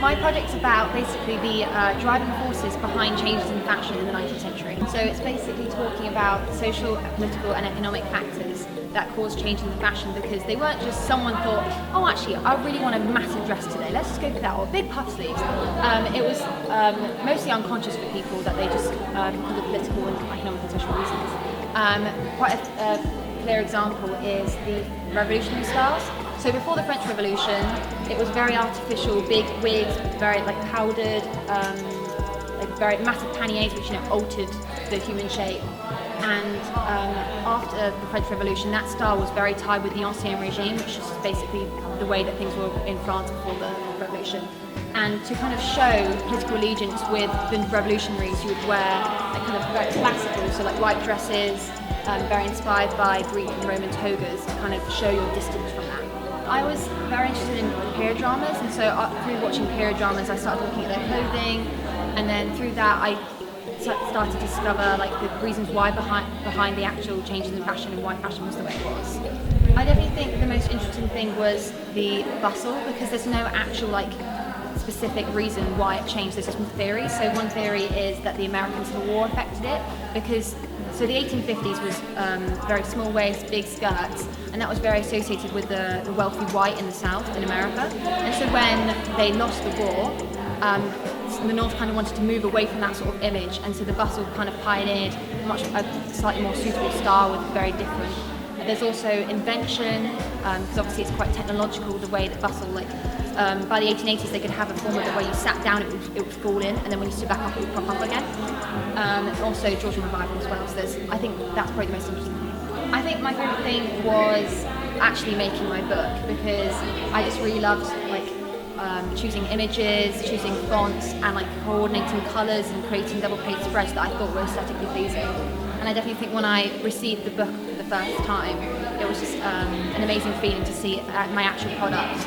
My project's about basically the driving forces behind changes in fashion in the 19th century. So it's basically talking about social, political and economic factors that caused change in the fashion, because they weren't just someone thought, oh actually I really want a massive dress today, let's just go for that, or big puff sleeves. It was mostly unconscious for people that they just, because of political and economic and social reasons. Quite a clear example is the revolutionary styles. So before the French Revolution, it was very artificial, big wigs, very like powdered, like very massive panniers, which altered the human shape. And after the French Revolution, that style was very tied with the Ancien regime, which is basically the way that things were in France before the Revolution. And to kind of show political allegiance with the revolutionaries, you would wear like kind of very classical, so like white dresses, very inspired by Greek and Roman togas, to kind of show your distance from that. I was very interested in period dramas, and so through watching period dramas I started looking at their clothing, and then through that I started to discover like the reasons why behind the actual changes in fashion and why fashion was the way it was. I definitely think the most interesting thing was the bustle, because there's no actual like specific reason why it changed. There's just some theories. So one theory is that the American Civil War affected it, because so the 1850s was very small waist, big skirts, and that was very associated with the wealthy white in the South in America. And so when they lost the war, the North kind of wanted to move away from that sort of image, and so the bustle kind of pioneered a slightly more suitable style with very different. There's also invention, because obviously it's quite technological, the way that bustle, like by the 1880s they could have a form of it where you sat down it would fall in, and then when you stood back up it would pop up again. Also Georgian revival as well, so I think that's probably the most interesting thing. I think my favourite thing was actually making my book, because I just really loved like choosing images, choosing fonts, and like coordinating colours and creating double-page spreads that I thought were aesthetically pleasing. And I definitely think when I received the book for the first time, it was just an amazing feeling to see my actual product.